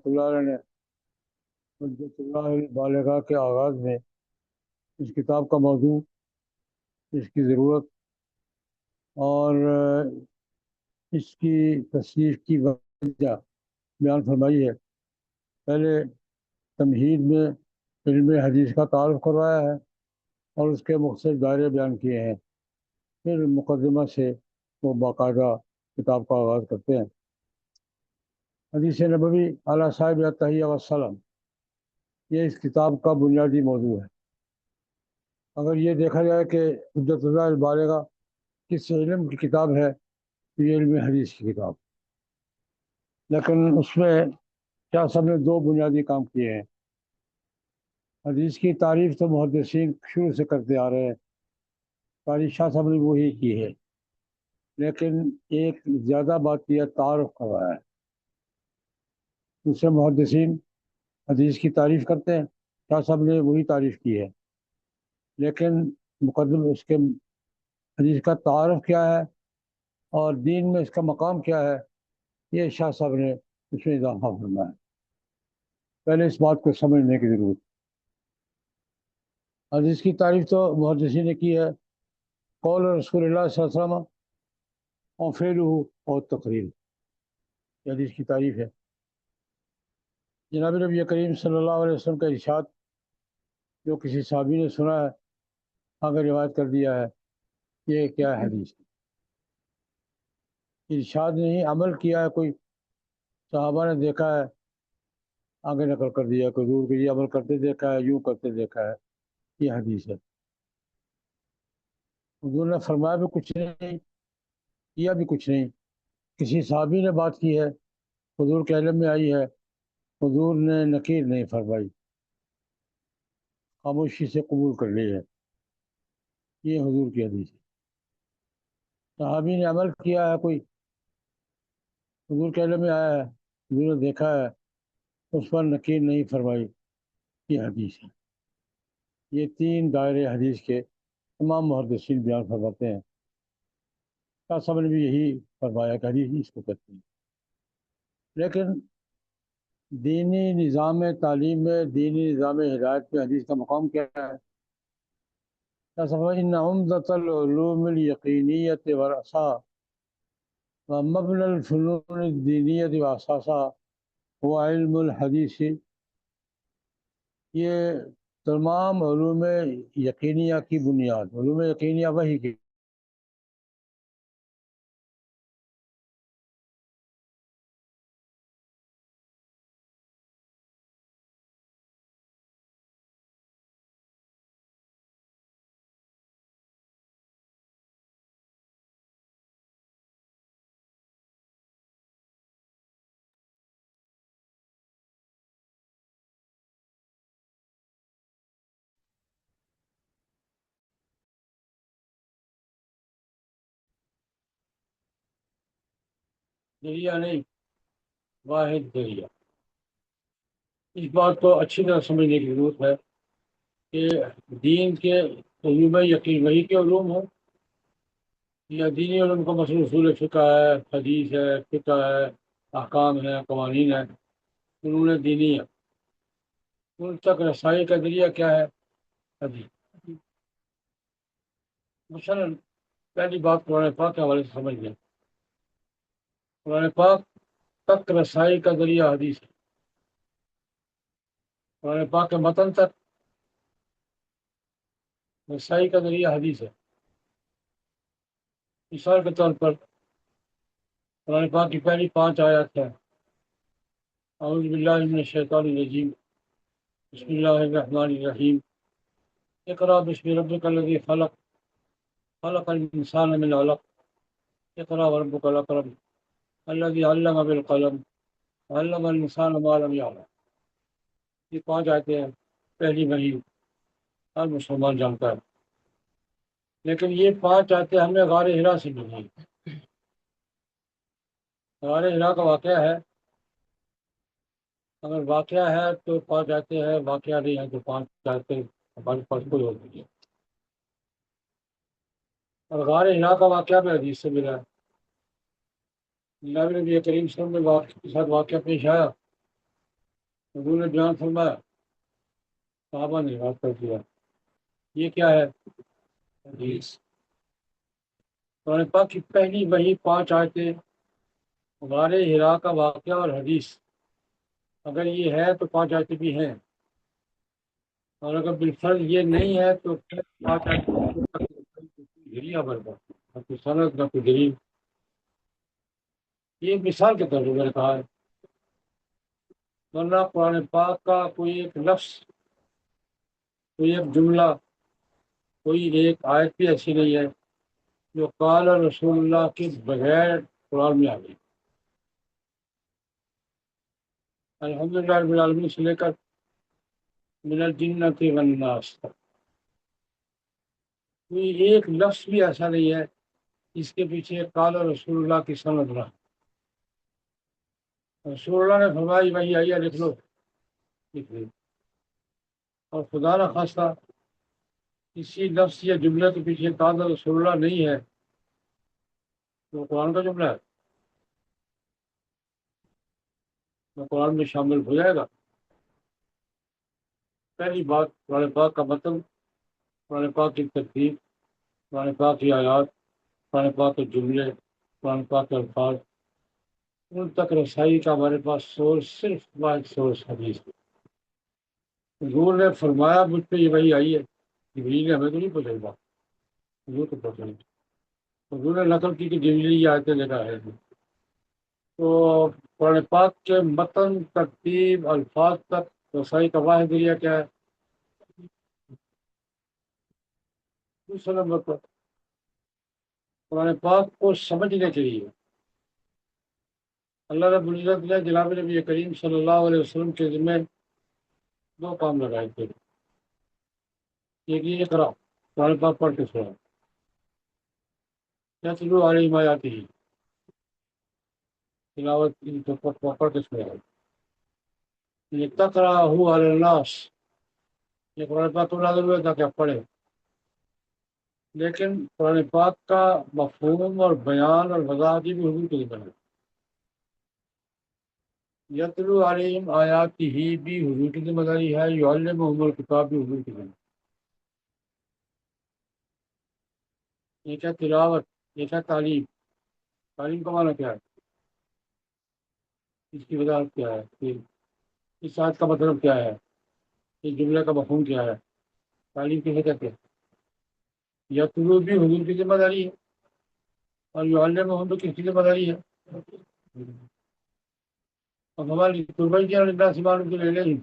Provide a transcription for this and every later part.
اللہ علیہ نے حجت اللہ البالغہ کے آغاز میں اس کتاب کا موضوع، اس کی ضرورت اور اس کی تصنیف کی وجہ بیان فرمائی ہے۔ پہلے تمہید میں علم حدیث کا تعارف کروایا ہے اور اس کے مختلف دائرے بیان کیے ہیں۔ پھر مقدمہ سے وہ باقاعدہ کتاب کا آغاز کرتے ہیں۔ حدیث نبوی اعلیٰ صاحب تحیہ وسلم، یہ اس کتاب کا بنیادی موضوع ہے۔ اگر یہ دیکھا جائے کہ حجت اللہ البالغہ کس علم کی کتاب ہے تو یہ علم حدیث کی کتاب، لیکن اس میں شاہ صاحب نے دو بنیادی کام کیے ہیں۔ حدیث کی تعریف تو محدثین شروع سے کرتے آ رہے ہیں، تعریف شاہ صاحب نے وہی کی ہے، لیکن ایک زیادہ بات کیا تعارف کروایا ہے۔ دوسرے محدثین حدیث کی تعریف کرتے ہیں، شاہ صاحب نے وہی تعریف کی ہے، لیکن مقدم اس کے حدیث کا تعارف کیا ہے اور دین میں اس کا مقام کیا ہے، یہ شاہ صاحب نے اس میں اضافہ فرمایا ہے۔ پہلے اس بات کو سمجھنے کی ضرورت۔ حدیث کی تعریف تو محدثین نے کی ہے، قول رسول اللہ صلی اللہ علیہ وسلم اور فعلہ اور تقریر، یہ حدیث کی تعریف ہے۔ جناب نبی کریم صلی اللہ علیہ وسلم کا ارشاد جو کسی صحابی نے سنا ہے، آگے روایت کر دیا ہے، یہ کیا ہے حدیث؟ ارشاد نہیں، عمل کیا ہے کوئی، صحابہ نے دیکھا ہے، آگے نقل کر دیا، کوئی دور کے یہ عمل کرتے دیکھا ہے، یوں کرتے دیکھا ہے، یہ حدیث ہے۔ حضور نے فرمایا بھی کچھ نہیں، کیا بھی کچھ نہیں، کسی صحابی نے بات کی ہے، حضور کے علم میں آئی ہے، حضور نے نکیر نہیں فرمائی، خاموشی سے قبول کر لی ہے، یہ حضور کی حدیث ہے۔ صحابی نے عمل کیا ہے کوئی، حضور کے علم میں آیا ہے، حضور نے دیکھا ہے، اس پر نکیر نہیں فرمائی، یہ حدیث ہے۔ یہ تین دائرے حدیث کے تمام محدثین بیان فرماتے ہیں۔ شاہ صاحب نے بھی یہی فرمایا کہ حدیث اس کو کہتے ہیں۔ لیکن دینی نظام تعلیم میں، دینی نظام ہدایت میں حدیث کا مقام کیا ہے؟ شاہ صاحب ان عمدۃ العلوم الیقینیۃ ورثہ ومبنى الفنون الدینیۃ واساسہ وہ علم الحدیث، یہ تمام علوم یقینیہ کی بنیاد، علوم یقینیہ وحی کی ذریعہ نہیں، واحد ذریعہ۔ اس بات کو اچھی طرح سمجھنے کی ضرورت ہے کہ دین کے علوم یقین وحی کے علوم ہوں یا دینی علوم کا مثلا اصول فقہ ہے، حدیث ہے، فقہ ہے، احکام ہے، قوانین ہے، فنون دینی ہے، ان تک رسائی کا ذریعہ کیا ہے؟ حدیث۔ مثلا پہلی بات قرآن پاک کے حوالے سے سمجھ لیں، قرآن پاک تک رسائی کا ذریعہ حدیث ہے، قرآن پاک کے متن تک رسائی کا ذریعہ حدیث ہے۔ مثال کے طور پر قرآن پاک کی پہلی 5 آیات ہے، اعوذ باللہ من الشیطان الرجیم، بسم اللہ الرحمن الرحیم، اقرأ بسم ربک الذی خلق، خلق الانسان من علق، اقرأ وربک الاکرم الذی علم بالقلم علم الانسان ما لم یعلم۔ یہ 5 آیتیں ہیں، پہلی وحی ہر مسلمان جانتا ہے، لیکن یہ 5 آیتیں ہمیں غار ہرا سے ملی ہیں۔ غار ہرا کا واقعہ ہے، اگر واقعہ ہے تو 5 آیتیں ہیں، واقعہ نہیں ہے تو 5 آیتیں ہمارے پاس کوئی ہو نہیں ہے۔ اور غار ہرا کا واقعہ بھی حدیث سے ملا ہے۔ جناب نبی کریم صلی اللہ علیہ وسلم کے ساتھ واقعہ پیش آیا حضور نے بیان فرمایا، صحابہ نے یاد کر دیا، یہ کیا ہے؟ حدیث۔ قرآن پاک کی پہلی وہی 5 آیتیں، غار حرا کا واقعہ اور حدیث، اگر یہ ہے تو 5 آیتیں بھی ہیں، اور اگر بالفرض یہ نہیں ہے تو پھر 5 آیتیں گریا برباد، نہ کوئی صنعت نہ کوئی دلیل۔ یہ ایک مثال کے طور پر میں نے کہا ہے، ورنہ قرآن پاک کا کوئی ایک لفظ، کوئی ایک جملہ، کوئی ایک آیت بھی ایسی نہیں ہے جو قال رسول اللہ کے بغیر قرآن میں آ گئی۔ الحمدللہ رب العالمین سے لے کر من الجنۃ والناس تک کوئی ایک لفظ بھی ایسا نہیں ہے جس کے پیچھے قال رسول اللہ کی سند رہا۔ رسول اللہ نے فرمائی وہی آئی ہے، لکھ لو، لکھ لو۔ اور خدا نہ خواستہ کسی لفظ یا جملے کے پیچھے قال رسول اللہ نہیں ہے تو قرآن کا جملہ ہے، تو قرآن میں شامل ہو جائے گا۔ پہلی بات، قرآن پاک کا مطلب، قرآن پاک کی ترتیب، قرآن پاک کی آیات، قرآن پاک کے جملے، قرآن پاک کے الفاظ، ان تک رسائی کا ہمارے پاس سورس صرف واحد سورس حدیث ہے۔ حضور نے فرمایا مجھ پہ یہ وہی آئی ہے، جبریل نے ہمیں تو نہیں پوچھا بات، حضور کو پوچھا نہیں۔ حضور نے نقل کی کہ جبریل یہ آیتیں لے کر آئے تھے۔ تو قرآن پاک کے متن، ترتیب، الفاظ تک رسائی کا واحد ذریعہ کیا ہے؟ دوسرا نمبر پر قرآن پاک کو سمجھنے کے لیے اللہ رب العزت نے جناب نبی کریم صلی اللہ علیہ وسلم کے ذمہ 2 کام لگائے تھے۔ ایک یہ کرا، قرآن پاک پڑھ کے سنا، یتلو علیہم آیاتہ، تلاوت کی تو پڑھ کے سنا، یہ تقرأہ علی الناس، یہ قرآن پاک کو نازل ہوا تاکہ آپ پڑھیں، لیکن قرآن پاک کا مفہوم اور بیان اور وضاحت بھی حضور کے ذمہ ہے۔ یتلو علیہم آیاتہ بھی حضور کی ذمہ داری ہے، یعلمہم الکتاب بھی حضور کی ذمہ داری۔ ایک ہے تلاوت، ایک ہے تعلیم۔ تعلیم کا معنی کیا ہے؟ اس کی وضاحت کیا ہے کہ اس آیت کا مطلب کیا ہے، اس جملے کا مفہوم کیا ہے، تعلیم کسے کہتے ہیں؟ یتلو بھی حضور کی ذمہ داری ہے، اور یعلمہم بھی کس کی ذمہ داری ہے؟ اب ہماری قربائی کی اللہ سے معلوم کے لے لیں،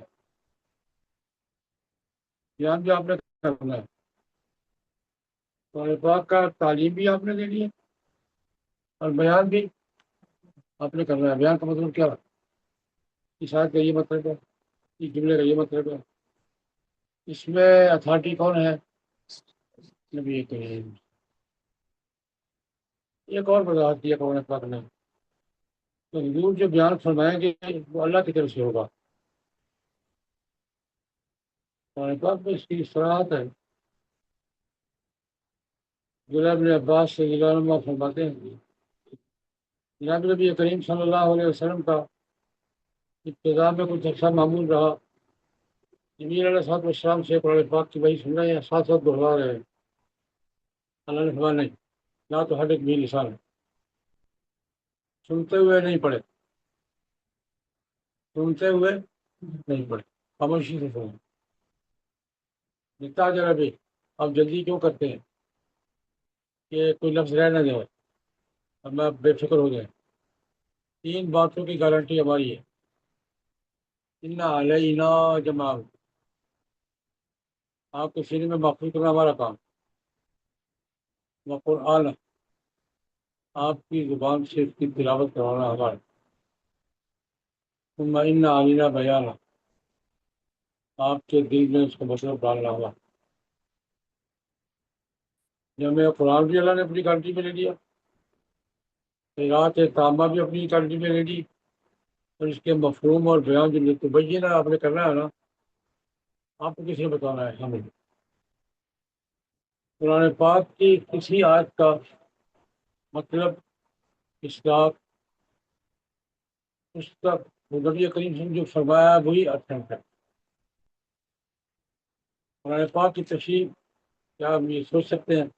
بیان بھی آپ نے کرنا ہے، قرآن پاک کا تعلیم بھی آپ نے دینی ہے اور بیان بھی آپ نے کرنا ہے۔ بیان کا مطلب کیا ہے؟ اس آیت کا یہ مطلب ہے، اس جملے کا یہ مطلب ہے۔ اس میں اتھارٹی کون ہے؟ نبی کریم۔ ایک اور وضاحت دیا قرآن پاک نے، تو حضور جو بیان فرمائیں گے وہ اللہ کی طرف سے ہوگا۔ قرآن پاک میں اس کی صراحت ہے۔ جناب ابن عباس سے رضی اللہ عنہ فرماتے ہیں، جناب نبی کریم صلی اللہ علیہ وسلم کا ابتدا میں کچھ عرصہ معمول رہا، جبریل علیہ السلام سے قرآن پاک کی وحی سن رہے ہیں، ساتھ ساتھ دہرا رہے ہیں۔ اللہ نے فرمایا نہیں، نہ تو ہر ایک بھی لسان ہے، سنتے ہوئے نہیں پڑھے، سنتے ہوئے نہیں پڑھے، خاموشی سے سنیں۔ جتنا جرا بھی آپ جلدی کیوں کرتے ہیں کہ کوئی لفظ رہ نہ جائے، اب میں بے فکر ہو جائے۔ 3 باتوں کی گارنٹی ہماری ہے، ان علینا جمع، آپ کے سینے میں محفوظ کرنا ہمارا کام، وہ قرآن، آپ کی زبان سے اس کی تلاوت کروانا ہمارا، ثم ان علینا بیان، آپ کے دل میں اس کا مطلب ڈالنا ہوگا۔ جب قرآن بھی اللہ نے اپنی گارنٹی میں لے لیا، قرأت تامہ بھی اپنی گارنٹی میں لے لی، اور اس کے مفہوم اور بیان جو متبین ہے آپ نے کرنا ہے نا، آپ کو کس نے بتانا ہے؟ ہمیں۔ قرآن پاک کی کسی آیت کا مطلب، اس کا اس تک وہ نبی کریم صلی اللہ علیہ وسلم جو فرمایا وہی اتھینٹک ہے۔ قرآن پاک کی تشریح کیا ہم یہ سوچ سکتے ہیں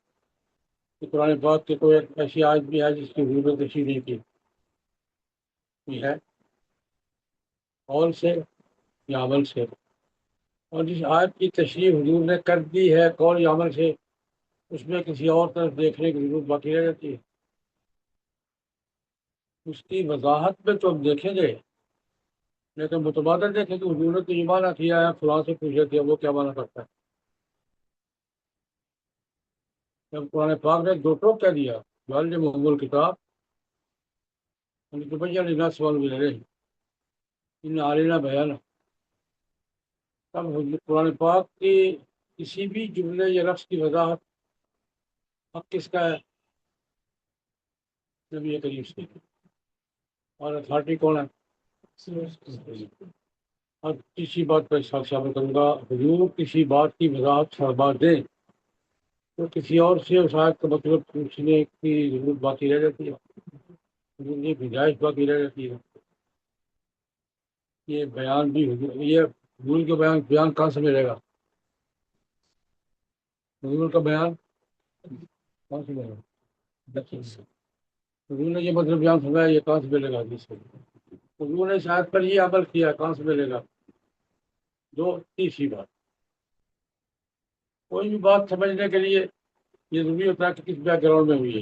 کہ قرآن پاک کے کوئی ایسی آیت بھی ہے جس کی ضرورت تشریح نہیں کی ہوئی ہے، قول سے یا عمل سے؟ اور جس آیت کی تشریح حضور نے کر دی ہے قول یا عمل سے، اس میں کسی اور طرف دیکھنے کی ضرورت باقی رہ جاتی ہے؟ اس کی وضاحت میں تو ہم دیکھیں گے، لیکن متبادل دیکھیں کہ حضور نے تو یہ معنی کیا ہے، فلاں سے پوچھے تھے وہ کیا معنی کرتا ہے؟ جب قرآن پاک نے دو ٹوک کیا دیا، محمول کتاب ان کے بھیا سوال بھی لے ان عالینا بیان، تب قرآن پاک کی کسی بھی جملے یا لفظ کی وضاحت حق کس کا ہے؟ نبی کریم سے۔ اور اتھارٹی کون ہے؟ اور کسی بات پر شامل کروں گا، حضور کسی بات کی وضاحت فرما دیں تو کسی اور سے اس آیت کا مطلب پوچھنے کی ضرورت باقی رہ جاتی ہے، حضور کی گنجائش باقی رہ جاتی ہے۔ یہ بیان بھی یہ حضور کا بیان کہاں سے ملے گا؟ حضور کا بیان کہاں سے ملے گا؟ حضور نے یہ مطلب بیان فرمایا، یہ کہاں سے ملے گا؟ حدیث سے حضور نے شاید پر یہ عمل کیا، کہاں سے ملے گا؟ دو تیسری بات، کوئی بھی بات سمجھنے کے لیے یہ ضروری ہوتا ہے کہ کس بیک گراؤنڈ میں ہوئی ہے،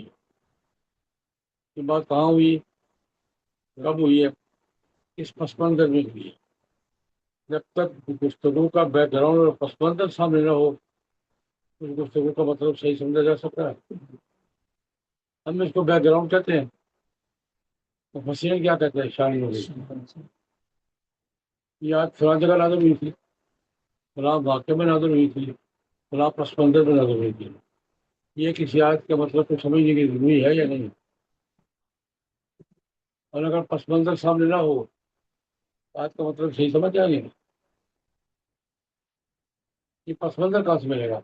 یہ بات کہاں ہوئی، کب ہوئی ہے، کس پس منظر میں ہوئی ہے۔ جب تک گفتگو کا بیک گراؤنڈ اور پس منظر سامنے نہ ہو، اس گفتگو کا مطلب صحیح سمجھا جا سکتا ہے؟ ہم اس کو بیک گراؤنڈ کہتے ہیں، تو مفسرین کیا کہتے ہیں؟ شان نزول۔ یہ آج فلاں جگہ نازل ہوئی تھی، فلاں واقعے میں نازل ہوئی تھی، فلاں پس منظر میں نازل ہوئی تھی، یہ کسی آیت کا مطلب تو سمجھنے کی ضروری ہے یا نہیں؟ اور اگر پس منظر سامنے نہ ہو، آیت کا مطلب صحیح سمجھ جائیں گے؟ یہ پس منظر کہاں سے ملے گا؟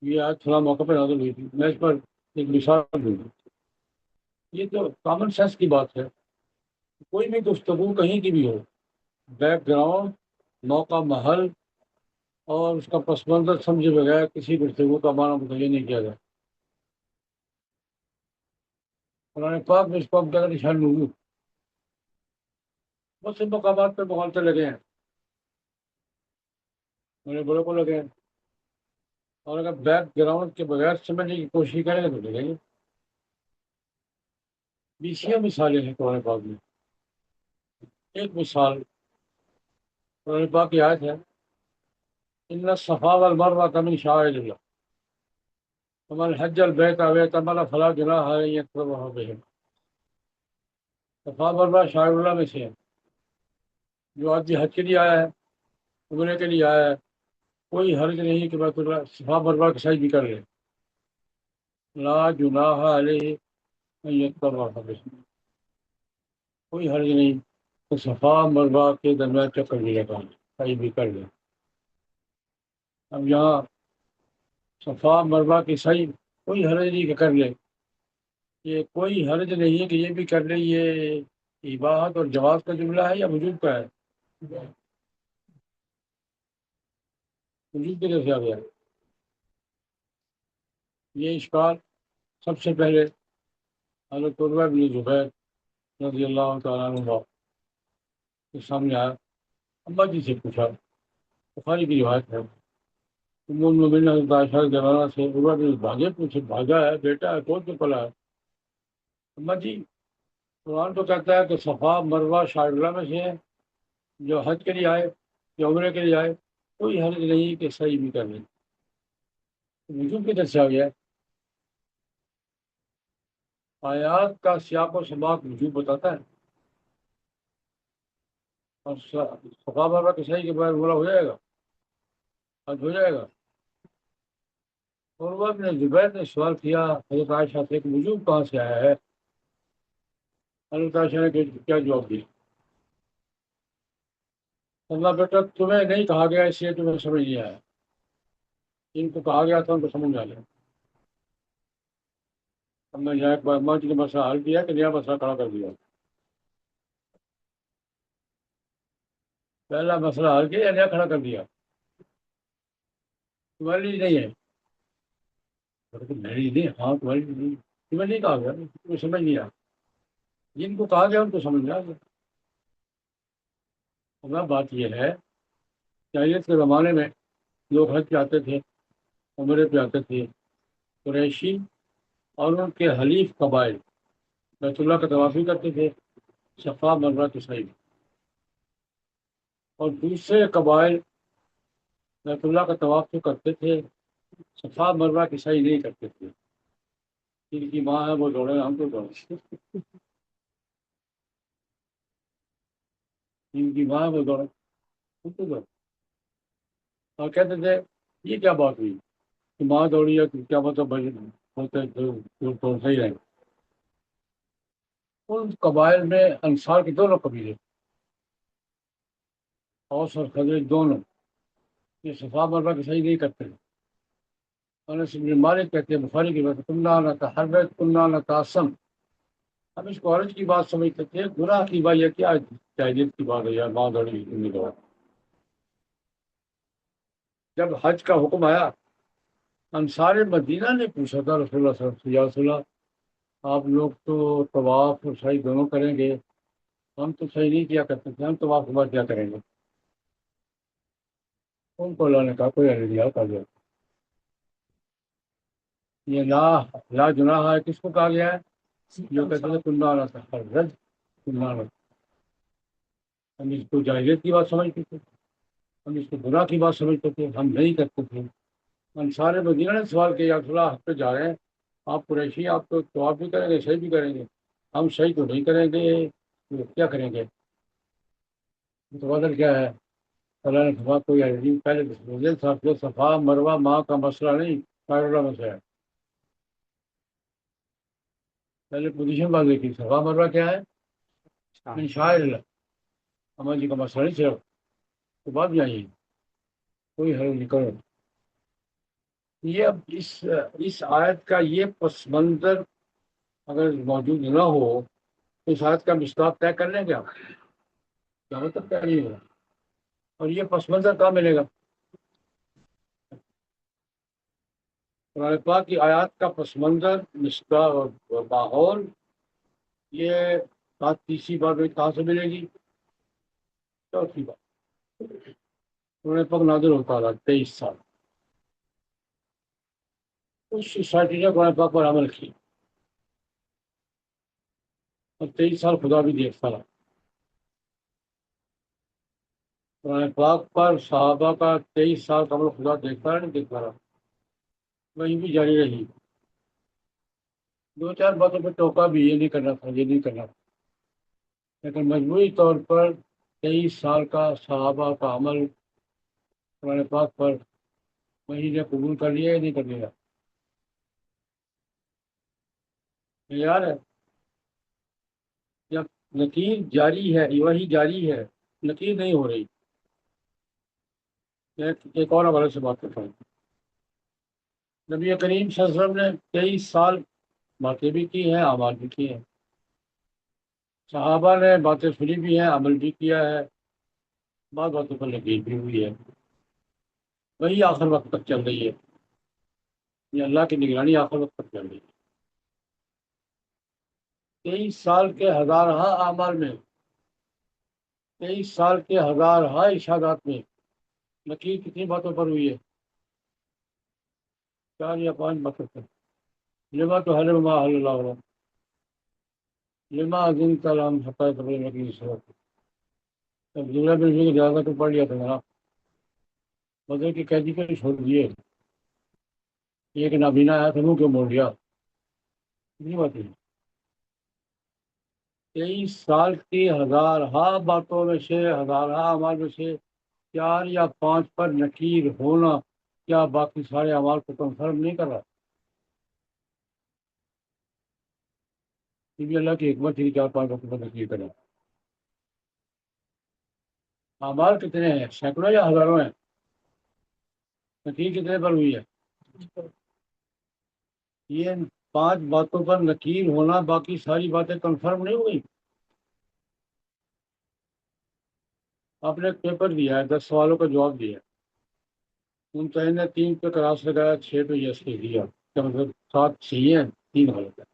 یہ آج فلاں موقع پہ نازل ہوئی تھی، میں اس پر ایک مثال دوں گا۔ یہ تو کامن سینس کی بات ہے، کوئی بھی گفتگو کہیں کی بھی ہو، بیک گراؤنڈ، موقع، محل اور اس کا پس منظر سمجھے بغیر کسی گفتگو کا معنی متعین نہیں کیا جائے۔ قرآن پاک میں اس کو ہم کہتے ہیں نشان نزول۔ بہت سے مقامات پہ مغالطے لگے ہیں، میرے بڑوں کو لگے ہیں، اور اگر بیک گراؤنڈ کے بغیر سمجھنے کی کوشش کریں گے تو لگیں گے۔ بیسیاں مثالیں ہیں قرآن پاک میں۔ ایک مثال قرآن پاک کی آیت ہے، ان الصفا والمروۃ من شعائر اللہ فمن حج البیت او اعتمر فلا جناح علیہ ان یطوف بہما۔ صفا مروا شعائر اللہ میں سے ہے، جو آدمی حج کے لیے آیا ہے، عمرے کے لیے آیا ہے، کوئی حرج نہیں کہ بیت اللہ صفا مروا کی سعی بھی کر لے، لا جناح علیہ ان یطوف بہما، کوئی حرج نہیں کہ صفا مروا کے درمیان چکر بھی لگا لے، سعی بھی کر لے۔ اب یہاں صفا مروا کی سعی کوئی حرج نہیں کہ کر لے، یہ کوئی حرج نہیں ہے کہ یہ بھی کر لے، یہ اباحت اور جواز کا جملہ ہے یا وجوب کا ہے؟ وجوب کی طرف سے آ گیا۔ یہ اشکال سب سے پہلے حضرت عروہ بن زبیر رضی اللہ تعالیٰ عنہ کے سامنے آیا، ابا جی سے پوچھا، بخاری کی روایت ہے، ام المؤمنین حضرت عائشہ رضی اللہ عنہا سے عروہ بن بھاگے پوچھے، بھاگا ہے بیٹا ہے، کون سے پلا ہے؟ ابا جی قرآن تو کہتا ہے کہ صفا مروا شعائر اللہ میں سے ہے، جو حج کے لیے آئے یا عمرے کے لیے آئے کوئی حرج نہیں کہ صحیح بھی کر لیں۔ وجوب کی طرف سے آ گیا۔ آیات کا سیاق و سباق وجوب بتاتا ہے، اور صفا مروا کی صحیح کے بعد عمرہ ہو جائے گا، حج ہو جائے گا۔ عروہ بن زبیر نے سوال کیا حضرت عائشہ سے کہ وجوب کہاں سے آیا ہے؟ حضرت عائشہ نے کیا جواب دیا؟ اللہ بیٹا تمہیں نہیں کہا گیا اس لیے تمہیں سمجھ نہیں آیا، ان کو کہا گیا تھا ان کو سمجھ آ گیا۔ ہم نے یہاں ایک منچ نے مسئلہ حل کیا کہ نیا مسئلہ کھڑا کر دیا. پہلا مسئلہ حل کیا نیا کھڑا کر دیا. تمہاری لیے نہیں ہے. میری نہیں. ہاں تمہاری لیے نہیں. تمہیں نہیں کہا گیا, تمہیں سمجھ نہیں آیا. جن کو کہا گیا ان کو سمجھ میں آ گیا. اب بات یہ ہے جاہلیت کے زمانے میں لوگ حج پہ آتے تھے, عمرے پہ آتے تھے. قریشی اور ان کے حلیف قبائل بیت اللہ کا طواف بھی کرتے تھے, صفا مروا کی سعی. اور دوسرے قبائل بیت اللہ کا طواف تو کرتے تھے, صفا مروا کی سعی نہیں کرتے تھے. جن کی ماں ہے وہ دوڑے, ہم تو دوڑے. جن کی ماں ہے وہ دوڑے, ہم تو دوڑے. اور کہتے تھے یہ کیا بات ہوئی کہ ماں دوڑی ہے, کیا مطلب ہوتے تو صحیح رہے. ان قبائل میں انصار کے دونوں قبیلے, اوس اور خزرج دونوں, یہ صفا مروا کی صحیح نہیں کرتے. انس بن مالک کہتے ہیں بخاری کی بات, کننا نتحرج کننا نتعصم, ہم اس کو عرض کی بات سمجھتے تھے, گناہ کی بات یہ کیا جاہلیت کی بات ہے یار, ماں دوڑی نہیں دوڑا. جب حج کا حکم آیا انصار مدینہ نے پوچھا تھا رسول اللہ صلی اللہ علیہ وسلم, یا رسول اللہ آپ لوگ تو طواف اور سعی دونوں کریں گے, ہم تو صحیح نہیں کیا کرتے تھے, ہم طواف کے بعد کیا کریں گے. ان کو اللہ نے کہا کوئی حل دیا کر دیا. یہ لا جناح ہے کس کو کہا گیا ہے, جو کہتے ہیں کننا نتحرج کننا نتحرج. ہم اس کو جاہلیت کی بات سمجھتے تھے, ہم اس کو گناہ کی بات سمجھتے تھے, ہم نہیں کرتے تھے. انصار مدینہ نے سوال کیا, یا رسول اللہ حج پہ جا رہے ہیں, آپ قریشی آپ تو طواف بھی کریں گے صحیح بھی کریں گے, ہم صحیح تو نہیں کریں گے, تو کیا کریں گے. متبادل کیا ہے, اللہ نے فرمایا کوئی عظیم پہلے صاحب جو صفا مروا ماں کا مسئلہ نہیں, شاعر مسئلہ ہے. پہلے پوزیشن بازی کی, صفا مروا کیا ہے, من شاعر اللہ, ہمارے جی کا مسئلہ نہیں صرف, تو بات بھی آئی کوئی حل نہیں کرو. یہ اب اس آیت کا یہ پس منظر اگر موجود نہ ہو تو اس آیت کا مصداق طے کر لیں گے آپ, کیا مطلب طے نہیں ہوگا. اور یہ پس منظر کہاں ملے گا, قرآن پاک کی آیات کا پس منظر مصداق اور ماحول, یہ بات تیسری بات کہاں سے ملے گی, چوتھی بات. قرآن پاک نازل ہوتا رہا 23 سال, اس سوسائٹی نے قرآن پاک پر عمل کی, اور 23 سال خدا بھی دیکھتا رہا. قرآن پاک پر صحابہ کا 23 سال کا عمل خدا دیکھتا رہا, نہیں دیکھتا رہا, وہیں بھی جاری رہی. دو چار باتوں پہ ٹوکا بھی, یہ نہیں کرنا تھا یہ نہیں کرنا تھا, لیکن مجموعی طور پر 23 سال کا صحابہ کا عمل قرآن پاک پر وہی نے قبول کر لیا یا نہیں کر لیا. یار جب نکیر جاری ہے, وہی جاری ہے, نکیر نہیں ہو رہی. ایک اور حوالے سے بات کرتا ہوں. نبی کریم صلی اللہ علیہ وسلم نے 23 سال باتیں بھی کی ہیں, اعمال بھی کی ہیں. صحابہ نے باتیں سنی بھی ہیں, عمل بھی کیا ہے, بعض باتوں پر لکیر بھی ہوئی ہے. وہی آخر وقت تک چل رہی ہے, یہ اللہ کی نگرانی آخر وقت تک چل رہی ہے. 23 سال کے ہزارہا اعمال میں, 23 سال کے ہزارہا ارشادات میں نکیر کتنی باتوں پر ہوئی ہے, 4 یا 5 باتوں پر. لما تو حل ما حل اللہ علیہ, لما عظیم کلام حقائق نکیر صورت. جب عبداللہ بن زبیر کی جنازہ کو پڑھ لیا تھا نا, بدر کی قیدی کو چھوڑ دیے, ایک نابینا آیا تھا منہ کیوں موڑ لیا, کتنی باتیں. 23 سال کی ہزارہا باتوں میں سے, ہزارہا اعمال میں سے 4 یا 5 پر نکیر ہونا کیا باقی سارے اعمال کو کنفرم نہیں کر رہا. یہ بھی اللہ کی حکمت تھی, 4-5 وقت پر نکیر کرنا. اعمال کتنے ہیں, سینکڑوں یا ہزاروں ہیں, نکیر کتنے پر ہوئی ہے. یہ 5 باتوں پر نکیر ہونا، باقی ساری باتیں کنفرم نہیں ہوئی. آپ نے ایک پیپر دیا ہے، 10 سوالوں کا جواب دیا ہے، ممتحن نے 3 پہ کراس لگایا، 6 پہ یس لکھ دیا، کیا مطلب 7 صحیح ہے، 3 غلط ہے.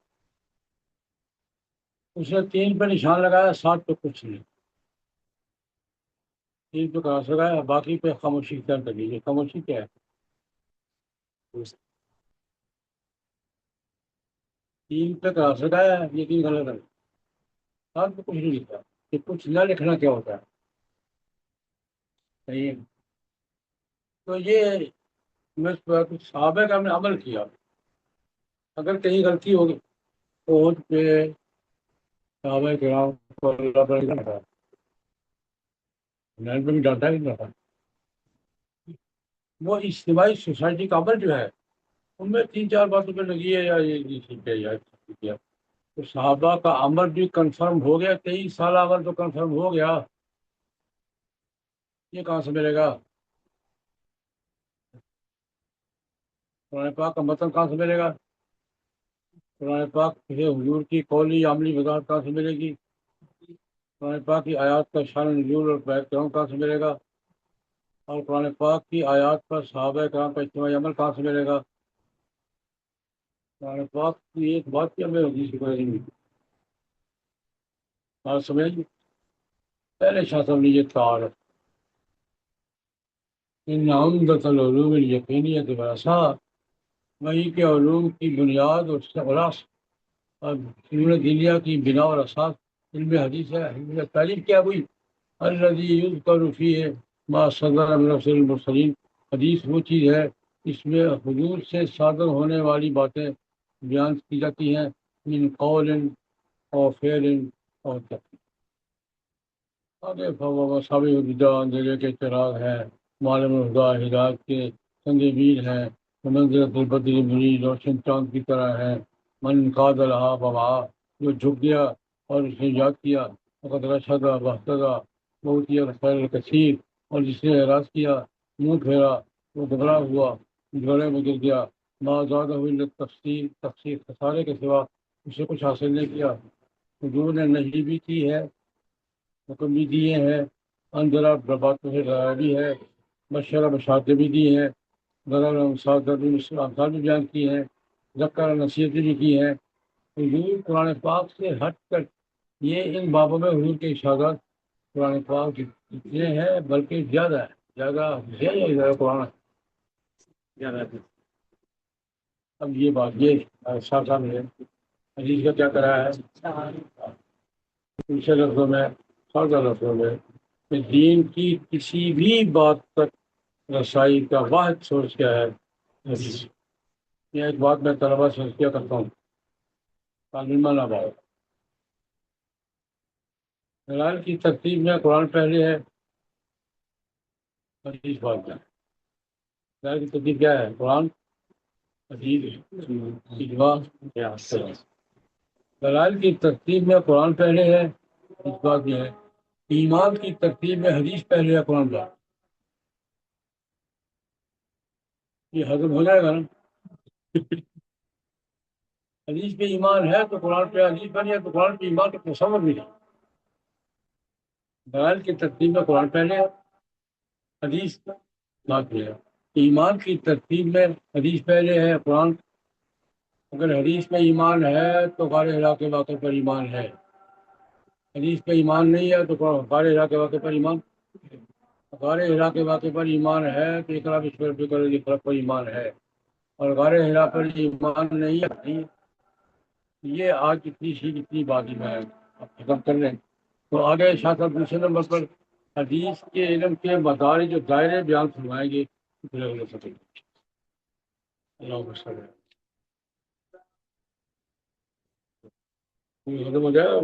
اس نے 3 پہ نشان لگایا، 7 پہ کچھ نہیں. 3 پہ کراس لگایا، باقی پہ خاموشی اختیار کر لیجیے. خاموشی کیا ہے؟ 3 پہ کراس لگایا، یہ 3 غلط ہے. 7 پہ کچھ نہیں لکھا. کہ کچھ نہ لکھنا کیا ہوتا ہے؟ صحیح ہے. تو یہ میں کچھ صحابہ کا ہم نے عمل کیا. اگر کہیں غلطی ہوگی تو اس پہ صحابہ کرام کو اللہ پر نہیں ڈانٹا، میں نے بھی ڈانٹا ہی نہیں تھا. وہ اجتماعی سوسائٹی کا عمل جو ہے ان میں 3 4 باتوں پہ لگی ہے، یا یہ ٹھیک ہے یا ٹھیک ہے. تو صحابہ کا عمل بھی کنفرم ہو گیا، 23 سال عمل تو کنفرم ہو گیا. یہ کہاں سے ملے گا؟ قرآن پاک کا متن کہاں سے ملے گا؟ قرآن پاک سے حضور کی قولی عملی وضاحت کہاں سے ملے گی؟ قرآن پاک کی آیات کا شان نزول اور بیک گراؤنڈ کہاں سے ملے گا؟ اور قرآن پاک کی آیات پر صحابہ کرام کا اجتماعی عمل کہاں سے ملے گا؟ قرآن پاک کی ایک بات کی ہمیں حدیث کی کوئی نہیں. بات سمجھ گی؟ پہلے شاہ صاحب نے یہ کہا ان عمدۃ العلوم الیقینیۃ برسا، وہی کے علوم کی بنیاد اور استقلاص اور علم دنیا کی بنا اور اساس علم حدیث ہے. علم تعلیم کیا ہوئی؟ الذی یذکر فیہ ما صدر من رسول المرسلین. حدیث وہ چیز ہے اس میں حضور سے صادر ہونے والی باتیں بیان کی جاتی ہیں، من قول اور فعل اور تقریر. آگے صابر الہدا اندھیرے کے چراغ ہے، معلم الہدا ہدایت کے سنگبیر ہیں، منزلت البدر منیر روشن چاند کی طرح ہے. من قاد لہا بابا، جو جھک گیا اور اس نے یاد کیا، فقد رشد بہتدا بہت ہی خیر کثیر، اور جس نے اعراض کیا منہ پھیرا وہ گھبراہ ہوا، گھوڑے میں گر گیا. ما زادہ الا تفسیر، تفسیر خسارے کے سوا اسے کچھ حاصل نہیں کیا. حضور نے نہیں بھی کی ہے، حکم بھی دیے ہیں، اندرا باتوں سے ڈرایا بھی ہے، بشرا بشارتیں بھی دی ہیں، ضرر امثال بھی بیان کی ہیں، ذکر نصیحتیں بھی کی ہیں. حضور قرآن پاک سے ہٹ کر یہ ان بابوں میں حضور کے ارشادات قرآن پاک جتنے ہیں بلکہ زیادہ ہے، زیادہ قرآن زیادہ ہے. اب یہ بات یہ شاہ صاحب نے حدیث کا کیا کرا ہے دوسرے لفظوں میں، سادہ لفظوں میں، کہ دین کی کسی بھی بات تک رسائی کا واحد سورس کیا ہے؟ حدیث. یہ ایک بات میں طلبا سے کیا کرتا ہوں، تعلیمہ نہ بات. دلائل کی ترتیب میں قرآن پہلے ہے، حدیث بعد میں. دلائل کی ترتیب کیا ہے؟ قرآن، حدیث، اجماع، قیاس. دلائل کی ترتیب میں قرآن پہلے ہے، حدیث بعد میں ہے. ایمان کی ترتیب میں حدیث پہلے ہے، قرآن بعد. یہ ہضم ہو جائے گا نا؟ حدیث پہ ایمان ہے تو قرآن پہ، حدیث پہ نہیں ہے تو قرآن پہ ایمان کا تصور بھی نہیں. دلائل کی ترتیب میں قرآن پہلے ہے، حدیث بعد میں ہے. ایمان کی ترتیب میں حدیث پہلے ہے، قرآن. اگر حدیث میں ایمان ہے تو غار ہرا کے واقعے پر ایمان ہے. حدیث پہ ایمان نہیں ہے تو غار ہرا کے واقعے پر ایمان. غار ہرا کے واقعے پر ایمان ہے تو اقرا بسم ربک الذی خلق پر ایمان ہے. اور غار ہرا پر ایمان نہیں ہے. یہ آج کتنی بات میں آپ ختم کر لیں تو آگے شاہ صاحب دوسرے نمبر پر حدیث کے علم کے مدارج جو دائرے بیان فرمائیں گے. اللہ ختم ہو جائے.